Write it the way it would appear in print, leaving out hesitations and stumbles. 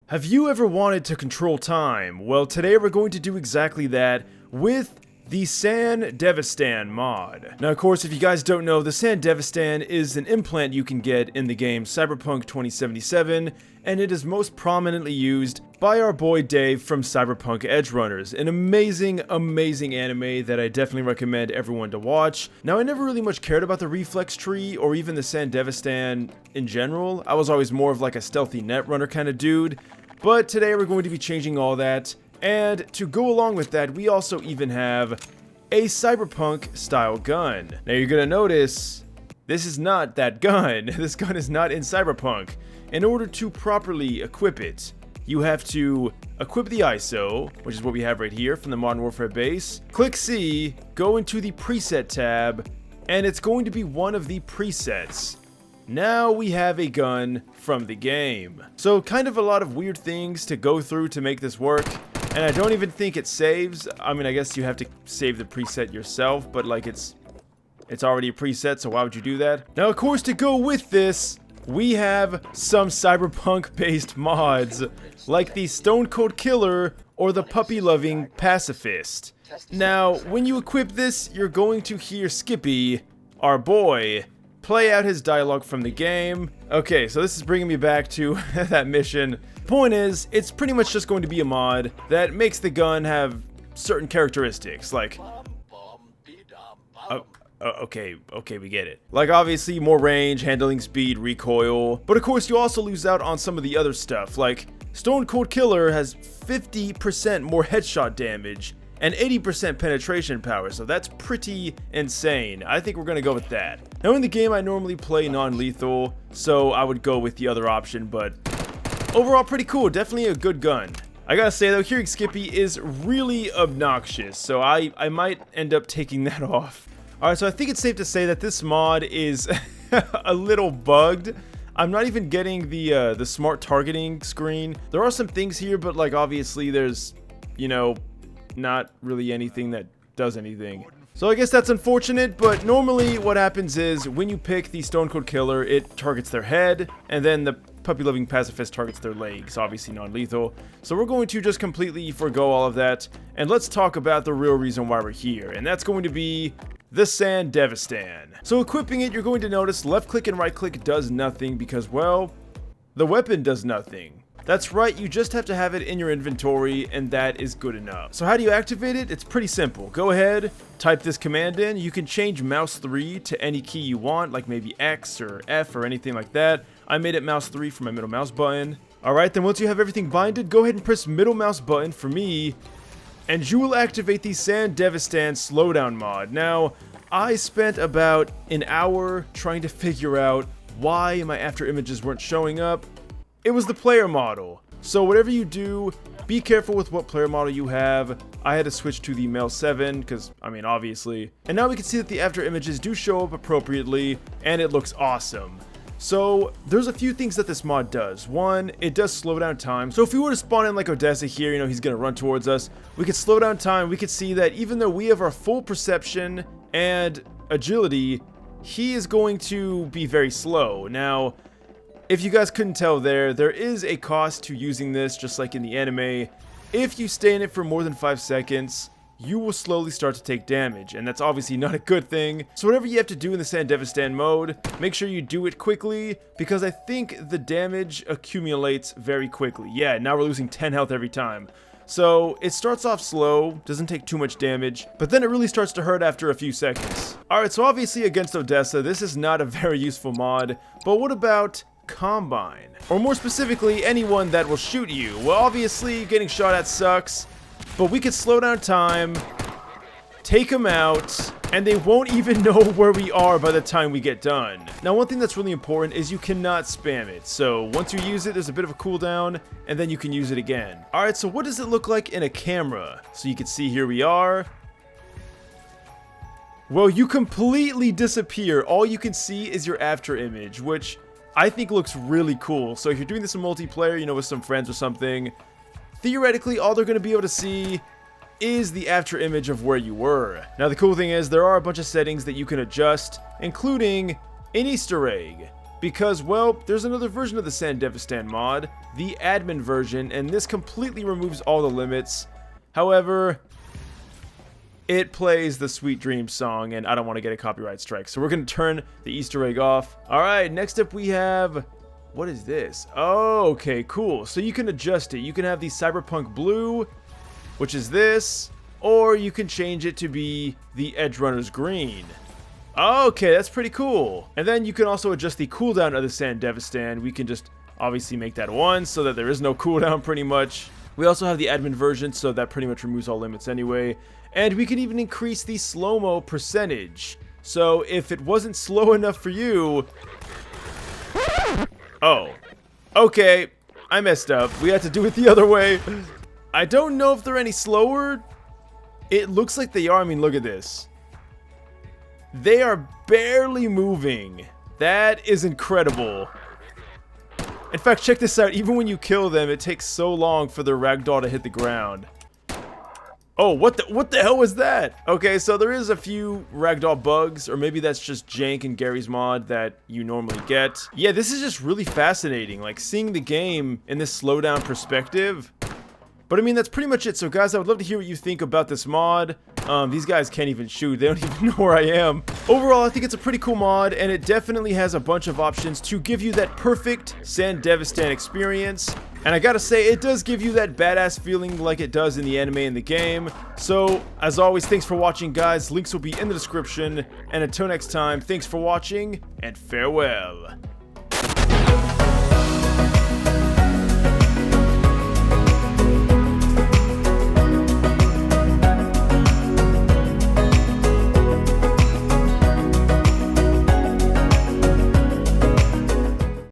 Have you ever wanted to control time? Well, today we're going to do exactly that with the Sandevistan mod. Now, of course, if you guys don't know, the Sandevistan is an implant you can get in the game Cyberpunk 2077, and it is most prominently used by our boy Dave from Cyberpunk Edgerunners, an amazing anime that I definitely recommend everyone to watch. Now, I never really much cared about the reflex tree or even the Sandevistan in general. I was always more of like a stealthy netrunner kind of dude, but today we're going to be changing all that. And to go along with that, we also even have a cyberpunk style gun. Now you're gonna notice, this is not that gun. This gun is not in Cyberpunk. In order to properly equip it, you have to equip the ISO, which is what we have right here from the Modern Warfare base. Click C, go into the preset tab, and it's going to be one of the presets. Now we have a gun from the game. So kind of a lot of weird things to go through to make this work. And I don't even think it saves. I mean, I guess you have to save the preset yourself, but like it's already a preset, so why would you do that? Now, of course, to go with this, we have some cyberpunk-based mods, like the Stone Cold Killer or the puppy-loving pacifist. Now, when you equip this, you're going to hear Skippy, our boy, play out his dialogue from the game. Okay, so this is bringing me back to that mission. Point is, it's pretty much just going to be a mod that makes the gun have certain characteristics, like okay, we get it. Like, obviously, more range, handling speed, recoil, but of course you also lose out on some of the other stuff, like Stone Cold Killer has 50% more headshot damage and 80% penetration power, so that's pretty insane. I think we're gonna go with that. Now, in the game, I normally play non-lethal, so I would go with the other option, but overall, pretty cool. Definitely a good gun. I gotta say, though, hearing Skippy is really obnoxious, so I might end up taking that off. Alright, so I think it's safe to say that this mod is a little bugged. I'm not even getting the smart targeting screen. There are some things here, but, like, obviously there's, you know, not really anything that does anything. So I guess that's unfortunate, but normally what happens is when you pick the Stone Cold Killer, it targets their head, and then the puppy-loving pacifist targets their legs, obviously non-lethal. So we're going to just completely forgo all of that, and let's talk about the real reason why we're here, and that's going to be the Sandevistan. So equipping it, you're going to notice left-click and right-click does nothing because, well, the weapon does nothing. That's right, you just have to have it in your inventory, and that is good enough. So how do you activate it? It's pretty simple. Go ahead, type this command in. You can change mouse 3 to any key you want, like maybe X or F or anything like that. I made it mouse 3 for my middle mouse button. Alright, then once you have everything binded, go ahead and press middle mouse button for me, and you will activate the Sandevistan slowdown mod. Now, I spent about an hour trying to figure out why my Afterimages weren't showing up. It was the player model. So whatever you do, be careful with what player model you have. I had to switch to the male 7 because, I mean, obviously. And now we can see that the Afterimages do show up appropriately, and it looks awesome. So there's a few things that this mod does. One, it does slow down time. So if we were to spawn in like Odessa here, you know, he's gonna run towards us. We could slow down time. We could see that even though we have our full perception and agility, he is going to be very slow. Now, if you guys couldn't tell there is a cost to using this, just like in the anime. If you stay in it for more than 5 seconds, you will slowly start to take damage, and that's obviously not a good thing. So whatever you have to do in the Sandevistan mode, make sure you do it quickly, because I think the damage accumulates very quickly. Yeah, now we're losing 10 health every time. So it starts off slow, doesn't take too much damage, but then it really starts to hurt after a few seconds. Alright, so obviously against Odessa, this is not a very useful mod, but what about Combine? Or more specifically, anyone that will shoot you. Well, obviously, getting shot at sucks, but we could slow down time, take them out, and they won't even know where we are by the time we get done. Now, one thing that's really important is you cannot spam it. So once you use it, there's a bit of a cooldown, and then you can use it again. Alright, so what does it look like in a camera? So you can see here we are. Well, you completely disappear. All you can see is your after image, which I think looks really cool. So if you're doing this in multiplayer, you know, with some friends or something, theoretically, all they're going to be able to see is the after image of where you were. Now, the cool thing is there are a bunch of settings that you can adjust, including an Easter egg. because, well, there's another version of the Sandevistan mod, the admin version, and this completely removes all the limits. However, it plays the Sweet Dreams song, and I don't want to get a copyright strike, so we're going to turn the Easter egg off. Alright, next up we have... what is this? Oh, okay, cool. So you can adjust it. You can have the Cyberpunk Blue, which is this, or you can change it to be the Edge Runner's Green. Okay, that's pretty cool. And then you can also adjust the cooldown of the Sandevistan. We can just obviously make that 1 so that there is no cooldown pretty much. We also have the admin version, so that pretty much removes all limits anyway. And we can even increase the slow-mo percentage. So if it wasn't slow enough for you... oh. Okay, I messed up. We had to do it the other way. I don't know if they're any slower. It looks like they are. I mean, look at this. They are barely moving. That is incredible. In fact, check this out. Even when you kill them, it takes so long for their ragdoll to hit the ground. Oh, what the hell was that? Okay, so there is a few ragdoll bugs, or maybe that's just jank in Garry's mod that you normally get. Yeah, this is just really fascinating, like seeing the game in this slowdown perspective. But I mean, that's pretty much it. So guys, I would love to hear what you think about this mod. These guys can't even shoot. They don't even know where I am. Overall, I think it's a pretty cool mod, and it definitely has a bunch of options to give you that perfect Sandevistan experience. And I gotta say, it does give you that badass feeling like it does in the anime and the game. So, as always, thanks for watching, guys. Links will be in the description. And until next time, thanks for watching, and farewell.